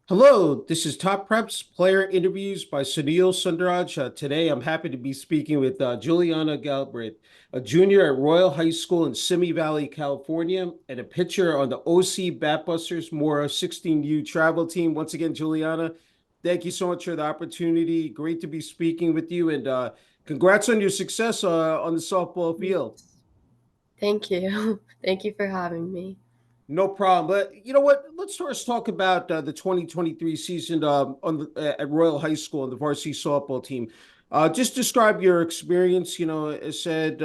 Hello, this is Top Preps Player Interviews by Sunil Sunder Raj. Today, I'm happy to be speaking with Julianna Galbraith, a junior at Royal High School in Simi Valley, California, and a pitcher on the OC Batbusters Mora 16U travel team. Once again, Juliana, thank you so much for the opportunity. Great to be speaking with you, and congrats on your success on the softball field. Thank you. Thank you for having me. No problem. But you know what? Let's first talk about the 2023 season at Royal High School on the varsity softball team. Just describe your experience. As said,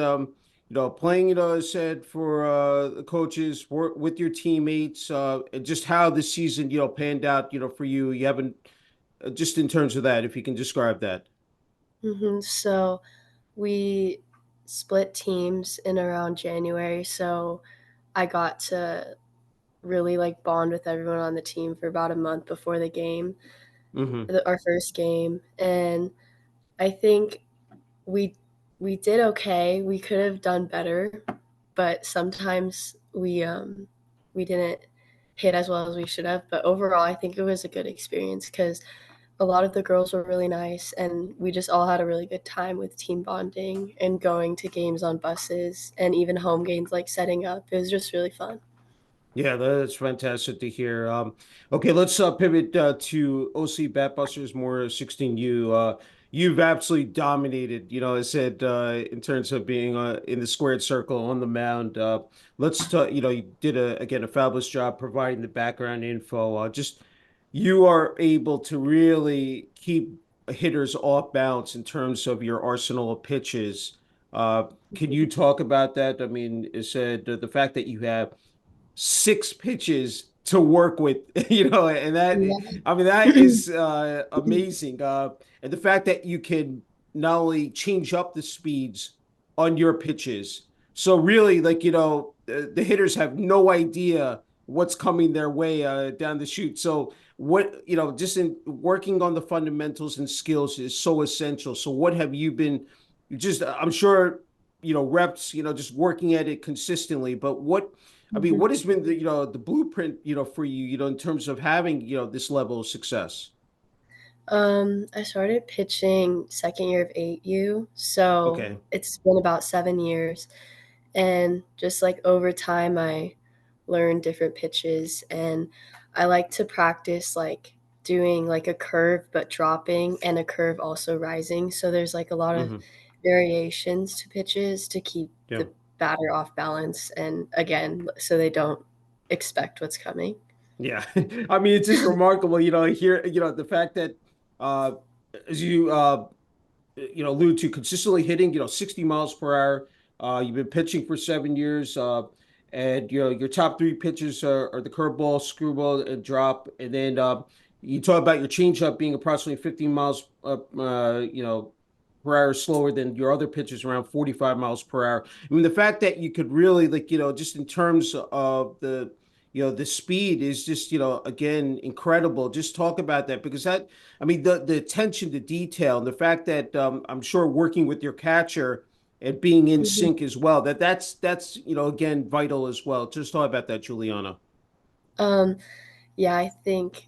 playing. As said for the coaches, with your teammates, and just how the season, panned out. For you. You haven't just in terms of that, if you can describe that. So we split teams in around January, so I got to really like bond with everyone on the team for about a month before the game, Mm-hmm. our first game, and I think we we did okay. We could have done better, but sometimes we didn't hit as well as we should have. But overall, I think it was a good experience because a lot of the girls were really nice, and we just all had a really good time with team bonding and going to games on buses and even home games, like setting up. It was just really fun. Yeah, that's fantastic to hear. Okay, let's pivot to OC Batbusters more 16U. You've absolutely dominated, I said in terms of being in the squared circle on the mound. Let's talk, you did again a fabulous job providing the background info. Just you are able to really keep hitters off balance in terms of your arsenal of pitches. Can you talk about that? I mean, it said the fact that you have six pitches to work with, and Yeah. I mean, that is amazing. And the fact that you can not only change up the speeds on your pitches. So really, like, the hitters have no idea what's coming their way down the chute. So what, just in working on the fundamentals and skills is so essential. So what have you been just, I'm sure, reps, just working at it consistently, but I mean, what has been the blueprint, for you, in terms of having, this level of success? I started pitching second year of 8U, so Okay. it's been about 7 years. And just like over time, I learned different pitches, and I like to practice like doing like a curve but dropping and a curve also rising. So there's like a lot of Hmm. variations to pitches to keep Yeah. the batter off balance and again, so they don't expect what's coming. Yeah. I mean, it's just remarkable, here, the fact that uh as you allude to consistently hitting, 60 miles per hour. You've been pitching for 7 years, and your top three pitches are the curveball, screwball, and drop. And then you talk about your changeup being approximately 15 miles, per hour slower than your other pitches, around 45 miles per hour. I mean, the fact that you could really, like, just in terms of the speed is just, again, incredible. Just talk about that because I mean, the attention to detail and the fact that I'm sure working with your catcher and being in Mhm. sync as well, that's again vital as well. Just talk about that, Juliana. Um, yeah, I think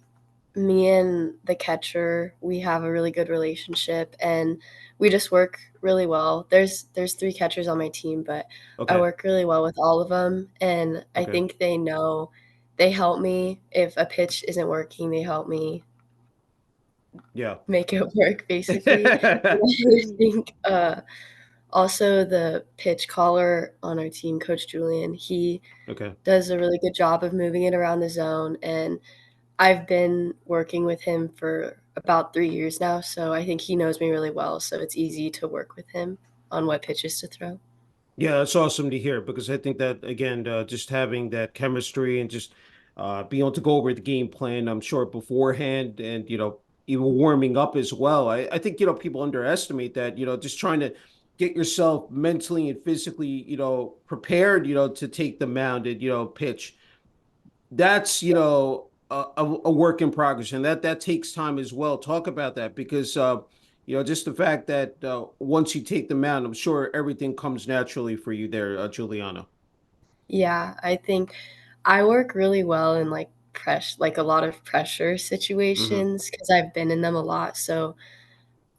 me and the catcher, we have a really good relationship and we just work really well. There's three catchers on my team, but I Okay. work really well with all of them, and I Okay. think they know. They help me if a pitch isn't working, they help me Yeah. make it work basically. And I think also the pitch caller on our team, Coach Julian, he Okay. does a really good job of moving it around the zone, and I've been working with him for about 3 years now, so I think he knows me really well, so it's easy to work with him on what pitches to throw. Yeah, that's awesome to hear because I think that again, just having that chemistry and just being able to go over the game plan, I'm sure beforehand and even warming up as well. I think people underestimate that. Just trying to get yourself mentally and physically prepared to take the mound and pitch. That's a work in progress, and that takes time as well. Talk about that because just the fact that once you take them out, I'm sure everything comes naturally for you there, Juliana. Yeah, I think I work really well in, like, like a lot of pressure Hmm. situations because I've been in them a lot. So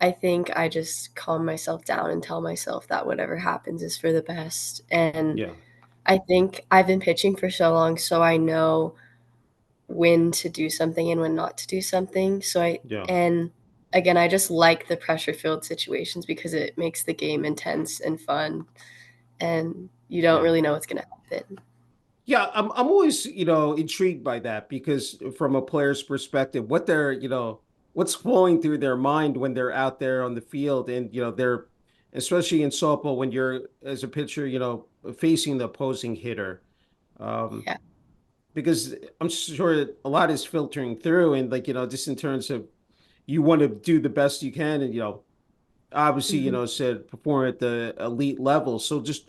I think I just calm myself down and tell myself that whatever happens is for the best. And Yeah. I think I've been pitching for so long, so I know when to do something and when not to do something. Yeah. And again, I just like the pressure filled situations because it makes the game intense and fun, and you don't Yeah. really know what's going to happen. Yeah, I'm always, intrigued by that because from a player's perspective, what they're, what's flowing through their mind when they're out there on the field and, they're especially in softball when you're as a pitcher, facing the opposing hitter. Um, Yeah. because I'm sure a lot is filtering through and like, just in terms of you want to do the best you can and, obviously, Mhm. said perform at the elite level. So just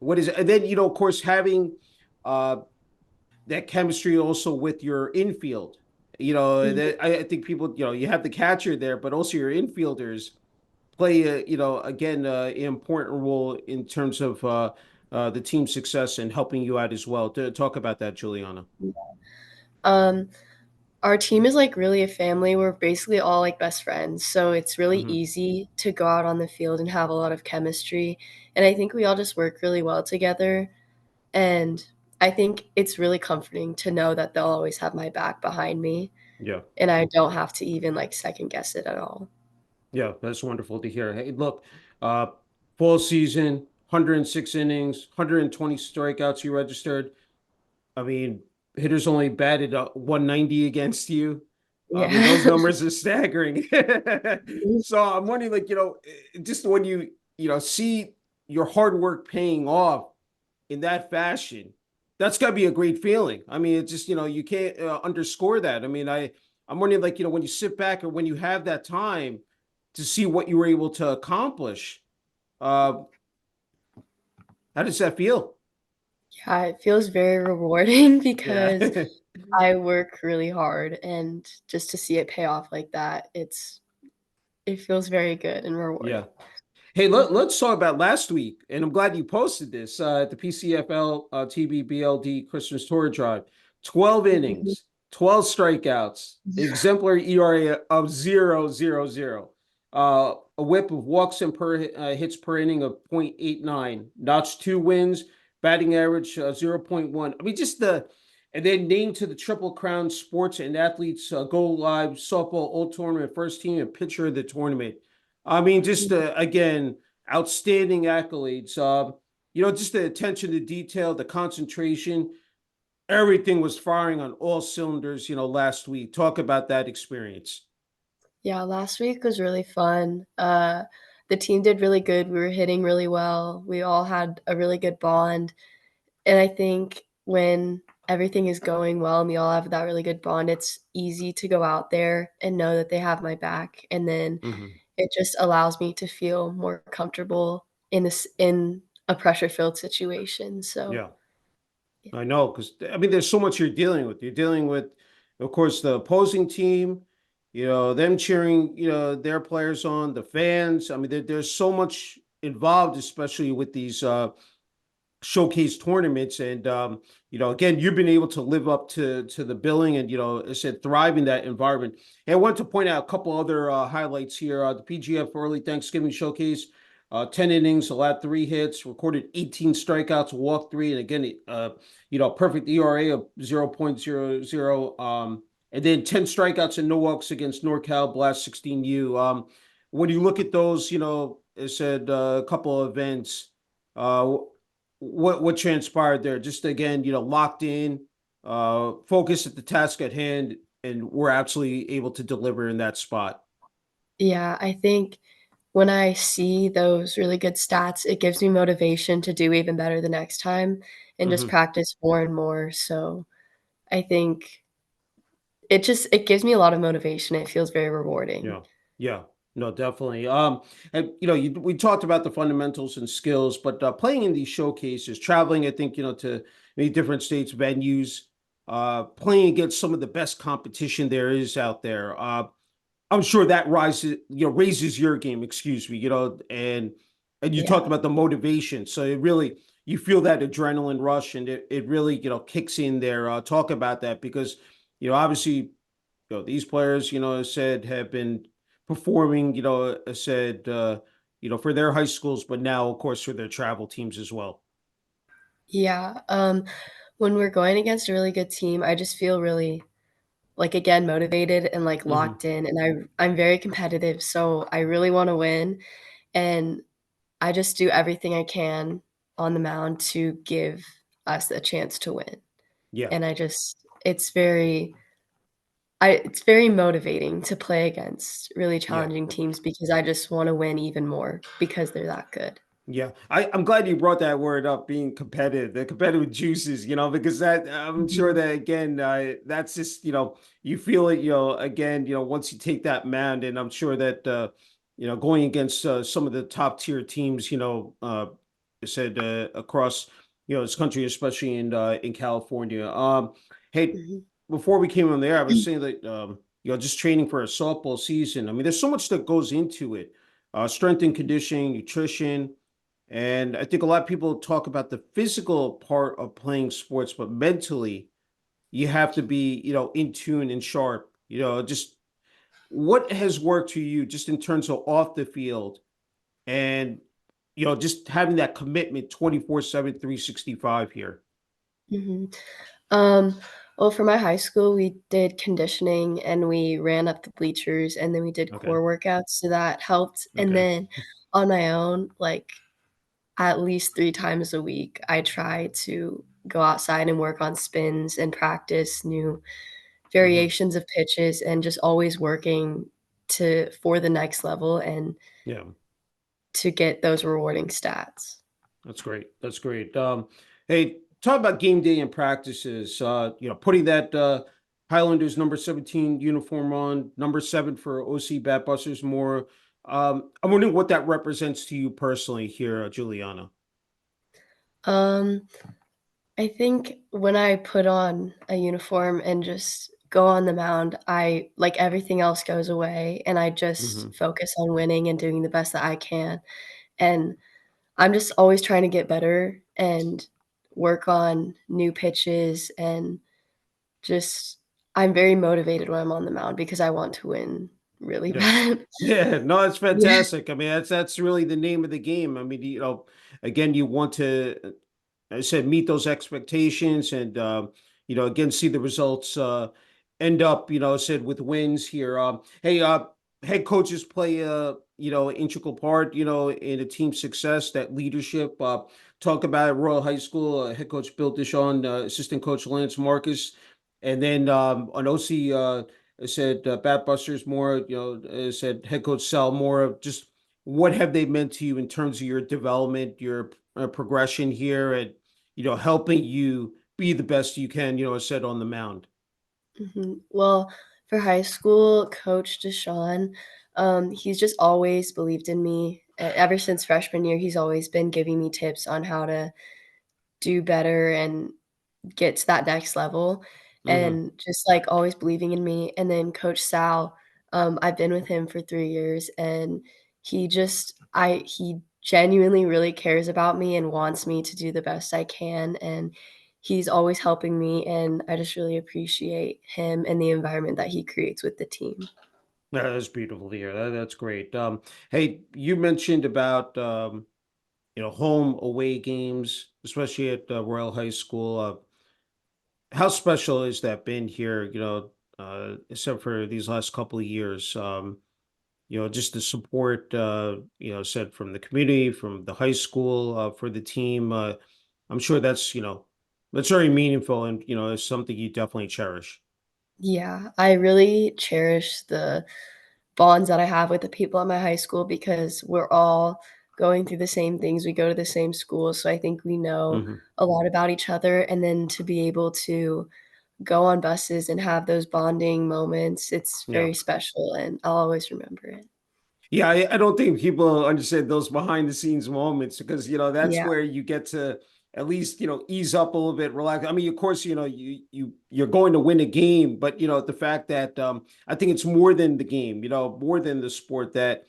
what is it? And then, of course, having uh that chemistry also with your infield. Mhm. I think people, you have the catcher there, but also your infielders play, again, an important role in terms of the team success and helping you out as well. To talk about that, Juliana. Um, our team is like really a family. We're basically all like best friends. So it's really Hmm. easy to go out on the field and have a lot of chemistry. And I think we all just work really well together. And I think it's really comforting to know that they'll always have my back behind me Yeah, and I don't have to even like second guess it at all. yeah, that's wonderful to hear. Hey, look, uh, full season, 106 innings, 120 strikeouts you registered. I mean, hitters only batted 190 against you. I mean, those Yeah. numbers are staggering. So I'm wondering, like, just when you, see your hard work paying off in that fashion, that's got to be a great feeling. I mean, it's just, you can't underscore that. I mean, I'm wondering, like, when you sit back or when you have that time to see what you were able to accomplish, uh, how does that feel? Yeah, it feels very rewarding Yeah. because I work really hard and just to see it pay off like that, it feels very good and Yeah. rewarding. Hey, Mhm. let's talk about last week, and I'm glad you posted this at the PCFL TBBLD Christmas Tour Drive. 12 Mhm. innings, 12 strikeouts, exemplary ERA of 0.00, a whip of walks and per hits per inning of 0.89, notched two wins, batting average 0.1. I mean, and then named to the Triple Crown Sports and Athletes Go Live Softball All Tournament First Team and Pitcher of the Tournament. I mean, just again, outstanding accolades. Just the attention to detail, the concentration, everything was firing on all cylinders. Last week. Talk about that experience. Yeah, last week was really fun. The team did really good. We were hitting really well. We all had a really good bond. And I think when everything is going well and we all have that really good bond, it's easy to go out there and know that they have my back. And then Hmm. it just allows me to feel more comfortable in a pressure filled situation. So Yeah, I know because I mean, there's so much you're dealing with. You're dealing with, of course, the opposing team. Them cheering, their players on, the fans. I mean, there's so much involved, especially with these showcase tournaments and again you've been able to live up to the billing and I said thrive in that environment. And I want to point out a couple other highlights here. The PGF early Thanksgiving showcase, 10 innings, allowed three hits, recorded 18 strikeouts, walked three, and again perfect ERA of 0.00, and then 10 strikeouts and no walks against NorCal Blast 16U. When you look at those, I said a couple of events, uh what transpired there. Just again, locked in, focused at the task at hand, and we're absolutely able to deliver in that spot. yeah, I think when I see those really good stats, it gives me motivation to do even better the next time and just Hmm. practice more and more. So I think it gives me a lot of motivation. It feels very rewarding. Yeah, yeah, no, definitely. And we talked about the fundamentals and skills, but playing in these showcases, traveling, I think to many different states venues, playing against some of the best competition there is out there. I'm sure that raises your game, excuse me, and you talked Yeah. about the motivation. So it really, you feel that adrenaline rush, and it really, kicks in there. Talk about that, because, obviously, these players, as said, have been performing, as said, for their high schools, but now, of course, for their travel teams as well. Yeah, when we're going against a really good team, I just feel really, like, again, motivated and, like, Hmm. locked in, and I'm very competitive, so I really wanna win, and I just do everything I can on the mound to give us a chance to win, Yeah, and I just it's very motivating to play against really yeah. challenging teams because I just wanna win even more because they're that good. Yeah, I'm glad you brought that word up, being competitive, the competitive juices, because that, I'm sure Mhm, that, again, that's just, you feel it, again, once you take that mound, and I'm sure that, going against some of the top tier teams, I said, across, this country, especially in California. Hey, mhm, before we came on there, I was saying that, just training for a softball season. I mean, there's so much that goes into it, strength and conditioning, nutrition. And I think a lot of people talk about the physical part of playing sports, but mentally, you have to be, in tune and sharp. Just what has worked for you, just in terms of off the field, and, just having that commitment 24/7, 365 here. mhm. Um, well, for my high school, we did conditioning and we ran up the bleachers and then we did Okay. core workouts, so that helped. And Okay. then on my own, like at least 3 times a week, I try to go outside and work on spins and practice new Hmm. variations of pitches and just always working to for the next level and Yeah. to get those rewarding stats. That's great. That's great. Hey, talk about game day and practices. Putting that Highlanders number 17 uniform on, number 7 for OC Batbusters more. I'm wondering what that represents to you personally here, Juliana. Um, I think when I put on a uniform and just go on the mound, I like, everything else goes away, and I just Hmm. focus on winning and doing the best that I can, and I'm just always trying to get better and work on new pitches and just I'm very motivated when I'm on the mound because I want to win really Yeah. bad. Yeah, no, it's Yeah. fantastic. I mean, that's really the name of the game. I mean, again, you want to, I said, meet those expectations, and, again, see the results end up, said, with wins here. Hey, head coaches play a, integral part, in a team's success, that leadership. Talk about Royal High School, head coach Bill Dishon, assistant coach Lance Marcus, and then on OC, I said, Batbusters more, I said, head coach Sal Mora. Just what have they meant to you in terms of your development, your progression here, and, helping you be the best you can, I said, on the mound. Mhm. Well, for high school, Coach Deshaun, he's just always believed in me. Ever since freshman year, he's always been giving me tips on how to do better and get to that next level, Hmm. and just, like, always believing in me, and then Coach Sal, I've been with him for 3 years, and he genuinely really cares about me and wants me to do the best I can, and he's always helping me, and I just really appreciate him and the environment that he creates with the team. That's beautiful to hear. That's great. Hey, you mentioned about, home away games, especially at Royal High School. How special has that been here? Except for these last couple of years. Just the support, said, from the community, from the high school, for the team. I'm sure that's very meaningful, and, it's something you definitely cherish. Yeah, I really cherish the bonds that I have with the people at my high school because we're all going through the same things. We go to the same school, so I think we know Hmm. a lot about each other, and then to be able to go on buses and have those bonding moments, it's Yeah. very special, and I'll always remember it. Yeah, I don't think people understand those behind the scenes moments, because, that's Yeah. where you get to at least, ease up a little bit, relax. I mean, of course, you're going to win a game, but, the fact that, I think it's more than the game, more than the sport, that,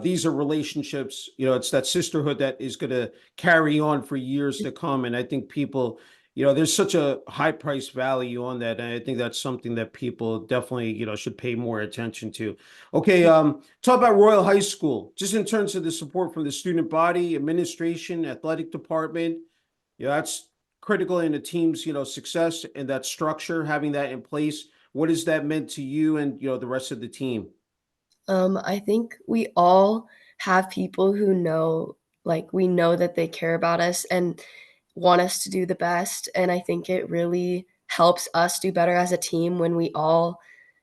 these are relationships, it's that sisterhood that is going to carry on for years to come. And I think people, there's such a high price value on that. And I think that's something that people definitely, should pay more attention to. Okay. Talk about Royal High School, just in terms of the support from the student body, administration, athletic department. That's critical in a team's, success, and that structure, having that in place. What has that meant to you and, the rest of the team? I think we all have people who know, like, we know that they care about us and want us to do the best. And I think it really helps us do better as a team when we all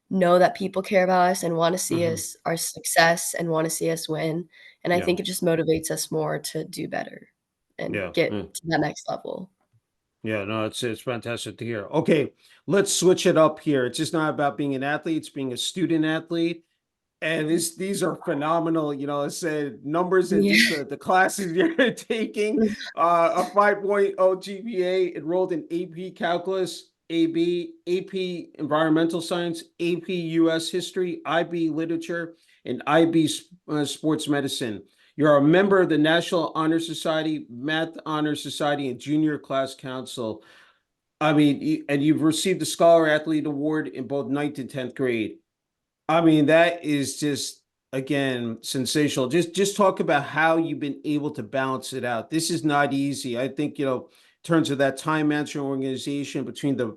know that people care about us and want to see Hmm. us our success and want to see us win. And I Yeah. think it just motivates us more to do better and Yeah. get Mm. to that next level. Yeah, no, it's fantastic to hear. Okay, let's switch it up here. It's just not about being an athlete, it's being a student athlete. And these are phenomenal, I said numbers and just Yeah. the classes you're taking. A 5.0 GPA, enrolled in AP Calculus, AP Environmental Science, AP US History, IB Literature, and IB Sports Medicine. You're a member of the National Honor Society, Math Honor Society, and Junior Class Council. I mean, and you've received the Scholar Athlete Award in both ninth and 10th grade. I mean, that is just, again, sensational. Just talk about how you've been able to balance it out. This is not easy. I think, in terms of that time management organization between the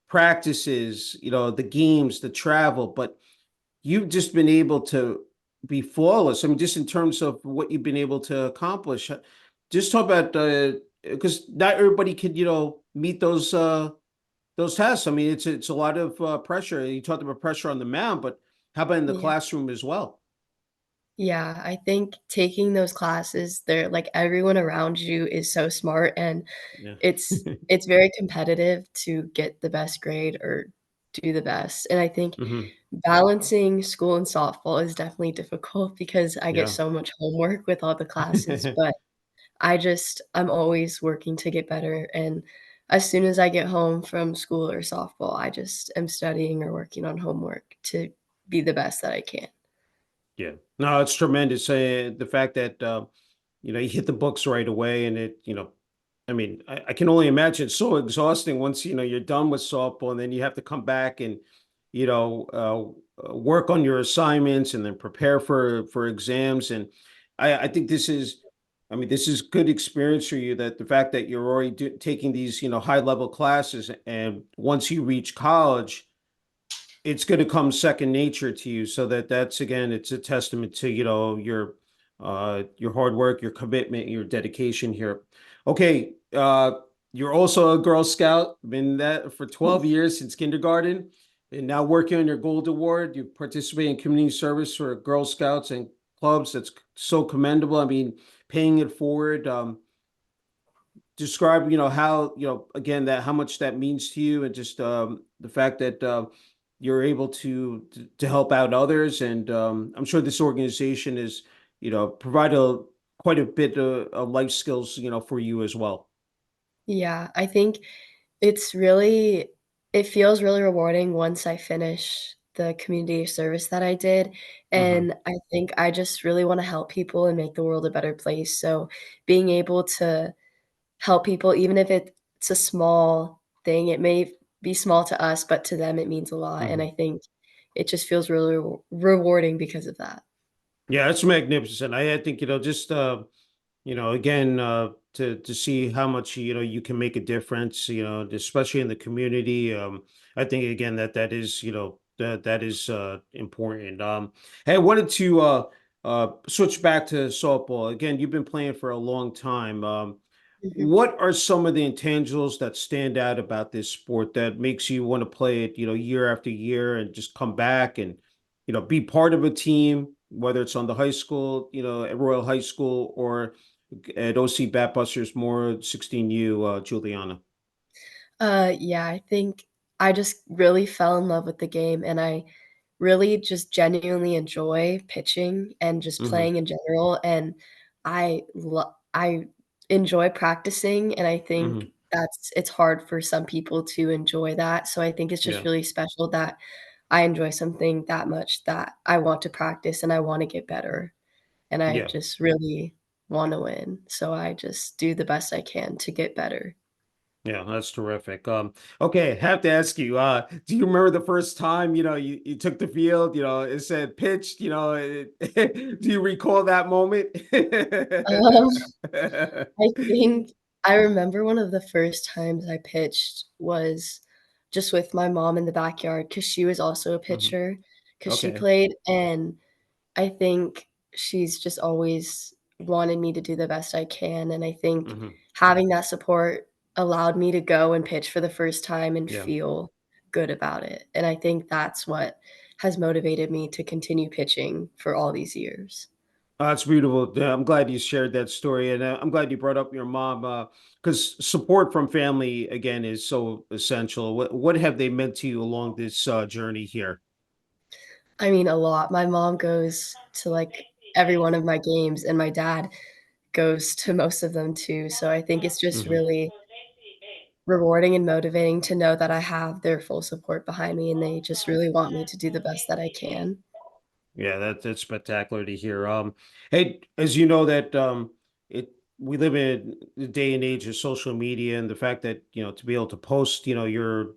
practices, the games, the travel, but you've just been able to be flawless. I mean, just in terms of what you've been able to accomplish. Just talk about because not everybody could, meet those tests. I mean, it's a lot of pressure. You talked about pressure on the mound, but how about in the Yeah. classroom as well? Yeah, I think taking those classes, they're like everyone around you is so smart and Yeah. it's very competitive to get the best grade or do the best. And I think Hmm. balancing school and softball is definitely difficult because I get Yeah. so much homework with all the classes, but I'm always working to get better. And as soon as I get home from school or softball, I just am studying or working on homework to be the best that I can. Yeah. No, it's tremendous. The fact that you hit the books right away, and I mean, I can only imagine it's so exhausting once you're done with softball, and then you have to come back and work on your assignments and then prepare for exams. And I think I mean, this is good experience for you. That the fact that you're already taking these high level classes, and once you reach college, it's going to come second nature to you. So that's, again, it's a testament to your hard work, your commitment, your dedication here. Okay. You're also a Girl Scout, been that for 12 years, since kindergarten, and now working on your gold award. You participate in community service for Girl Scouts and clubs. That's so commendable. I mean, paying it forward. Describe, how, again, that how much that means to you, and just the fact that you're able to help out others. And I'm sure this organization is, provide quite a bit of life skills, for you as well. Yeah, I think it's really it feels really rewarding once I finish the community service that I did, Hmm. and I think I just really wanna help people and make the world a better place, so being able to help people, even if it's a small thing, it may be small to us, but to them it means a lot, and Hmm. I think it just feels really rewarding because of that. Yeah, that's magnificent. I think, just again, to see how much you can make a difference, especially in the community. I think, again, that is, that is important. Hey, I wanted to switch back to softball. Again, you've been playing for a long time. Mhm. What are some of the intangibles that stand out about this sport that makes you want to play it, year after year, and just come back and, be part of a team, whether it's on the high school, at Royal High School, or at OC Batbusters, more 16U, Juliana? Yeah, I think I just really fell in love with the game, and I really just genuinely enjoy pitching and just Hmm. playing in general, and I enjoy practicing, and I Hmm. think it's hard for some people to enjoy that, so I think it's just Yeah. really special that I enjoy something that much that I want to practice and I wanna get better. and I Yeah. just really want to win. So I just do the best I can to get better. Yeah, that's terrific. Okay, have to ask you, do you remember the first time, you took the field, it said pitched, do you recall that moment? Um, I think I remember one of the first times I pitched was just with my mom in the backyard because she was also a Mhm. pitcher because she Okay. played, and I think she's just always wanted me to do the best I can, and I think Hmm. having that support allowed me to go and pitch for the first time and Yeah. feel good about it, and I think that's what has motivated me to continue pitching for all these years. That's beautiful. Yeah, I'm glad you shared that story, and I'm glad you brought up your mom, because support from family again is so essential. What have they meant to you along this journey here? I mean, a lot. My mom goes to, like, every one of my games, and my dad goes to most of them too, so I think it's just Hmm. really rewarding and motivating to know that I have their full support behind me, and they just really want me to do the best that I can. Yeah, that's spectacular to hear. Hey, as you know that it we live in the day and age of social media, and the fact that to be able to post your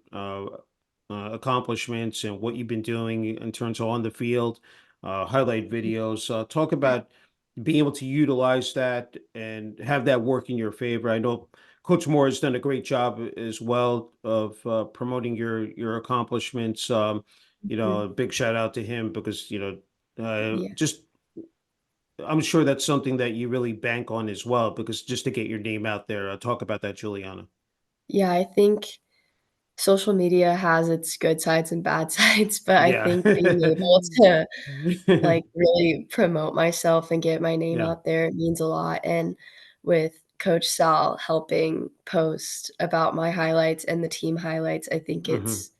accomplishments and what you've been doing in terms of on the field, highlight videos. Talk about being able to utilize that and have that work in your favor. I know Coach Moore has done a great job as well of promoting your accomplishments. Mhm. A big shout out to him because Yeah. just I'm sure that's something that you really bank on as well because just to get your name out there. Talk about that, Juliana. Yeah, I think social media has its good sides and bad sides, but I Yeah. think being able to, like, really promote myself and get my name Yeah. out there means a lot, and with Coach Sal helping post about my highlights and the team highlights, I think Hmm. it's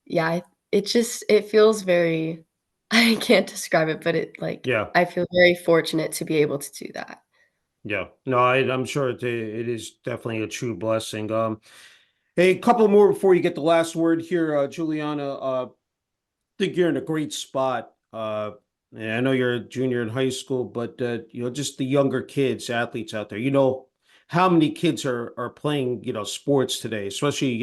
yeah, it just it feels very I can't describe it, but it, like, Yeah. I feel very fortunate to be able to do that. Yeah. No, I'm sure it is definitely a true blessing. Hey, a couple more before you get the last word here, Juliana. Think you're in a great spot. And I know you're a junior in high school, but just the younger kids, athletes out there. How many kids are playing, sports today, especially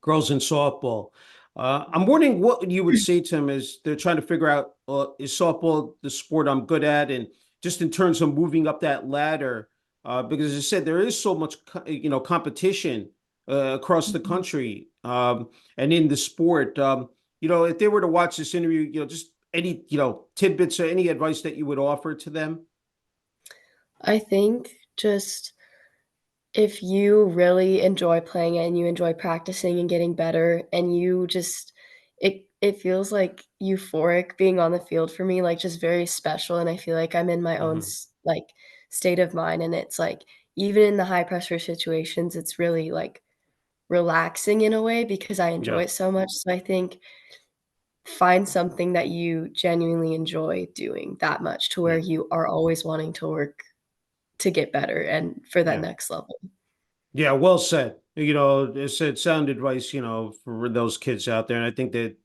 girls in softball. I'm wondering what you would say to them as they're trying to figure out is softball the sport I'm good at, and just in terms of moving up that ladder. Because as I said, there is so much competition across the Mhm. country and in the sport. If they were to watch this interview, just any tidbits or any advice that you would offer to them. I think just if you really enjoy playing it and you enjoy practicing and getting better and you just it feels, like, euphoric being on the field for me, like, just very special, and I feel like I'm in my own Hmm. s like, state of mind, and it's, like, even in the high pressure situations, it's really, like, relaxing in a way because I enjoy Yeah, it so much, so I think find something that you genuinely enjoy doing that much to where yeah, you are always wanting to work to get better and for that yeah. next level. Yeah, well said. It's sound advice, for those kids out there. And I think that,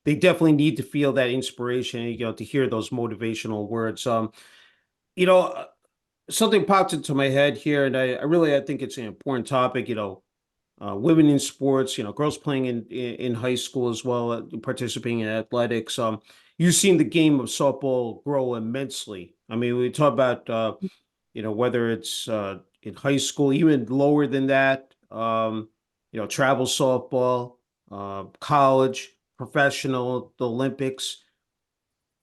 they definitely need to feel that inspiration, to hear those motivational words. You know, uh, Something popped into my head here, and I think it's an important topic, women in sports, girls playing in high school as well, participating in athletics. You've seen the game of softball grow immensely. I mean, we talk about whether it's in high school, even lower than that, travel softball, college, professional, the Olympics.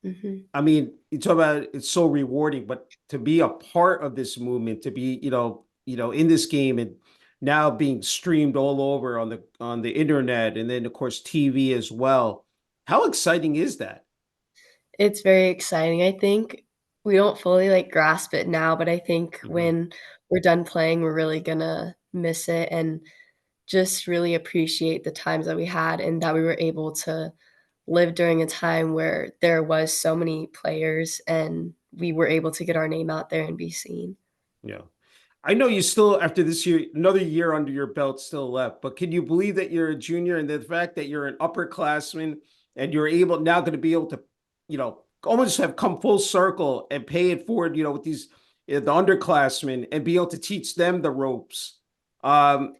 Mhm. I mean, you talk about it's so rewarding, but to be a part of this movement, to be, in this game and now being streamed all over on the internet and then of course TV as well. How exciting is that? It's very exciting. I think we don't fully, like, grasp it now, but I think Hmm. when we're done playing, we're really gonna miss it and just really appreciate the times that we had and that we were able to live during a time where there was so many players and we were able to get our name out there and be seen. Yeah. I know you still, after this year, another year under your belt still left, but can you believe that you're a junior and the fact that you're an upperclassman and you're able now going to be able to, almost have come full circle and pay it forward, with these the underclassmen and be able to teach them the ropes. I'm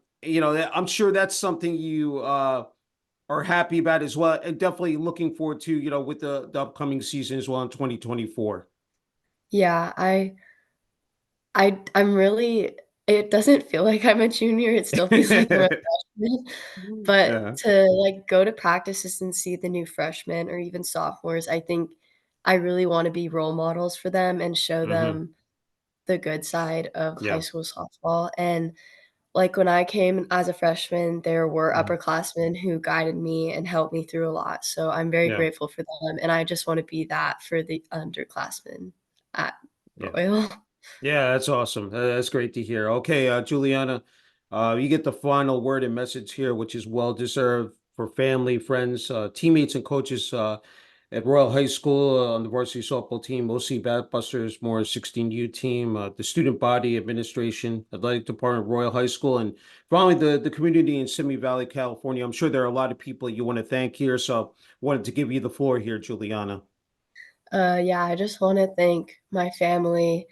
sure that's something you are happy about as well, and definitely looking forward to, with the upcoming season as well in 2024. Yeah, I'm really it doesn't feel like I'm a junior, it still feels like I'm a freshman, but Yeah, to, like, go to practices and see the new freshmen or even sophomores, I think I really wanna be role models for them and show hmm, them the good side of high yeah, school softball, and, like, when I came as a freshman, there were mhm, upperclassmen who guided me and helped me through a lot, so I'm very yeah, grateful for them, and I just wanna be that for the underclassmen at yeah. Royal. Yeah, that's awesome. That's great to hear. Okay, Juliana, you get the final word and message here, which is well deserved for family, friends, teammates, and coaches at Royal High School on the varsity softball team, OC Batbusters, Mora 16U team, the student body, administration, athletic department, Royal High School, and finally the community in Simi Valley, California. I'm sure there are a lot of people you want to thank here, so wanted to give you the floor here, Juliana. Yeah, I just wanna thank my family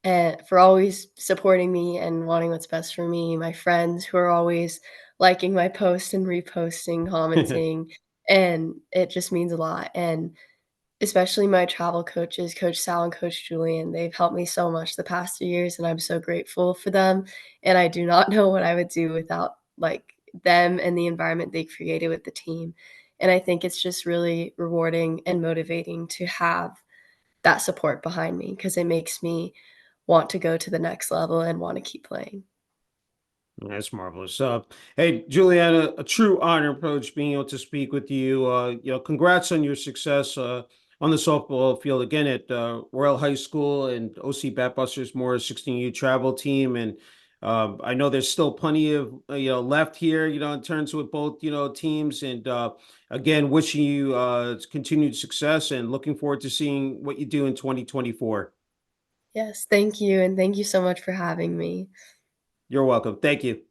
and for always supporting me and wanting what's best for me, my friends who are always liking my posts and reposting, commenting, and it just means a lot, and especially my travel coaches, Coach Sal and Coach Julian, they've helped me so much the past 2 years, and I'm so grateful for them, and I do not know what I would do without, like, them and the environment they created with the team, and I think it's just really rewarding and motivating to have that support behind me because it makes me want to go to the next level and wanna keep playing. That's marvelous. Hey, Juliana, a true honor approach being able to speak with you. Congrats on your success on the softball field again at Royal High School and OC Batbusters Mora 16U travel team. And I know there's still plenty of left here, in terms with both teams. And again, wishing you continued success and looking forward to seeing what you do in 2024. Yes, thank you, and thank you so much for having me. You're welcome. Thank you.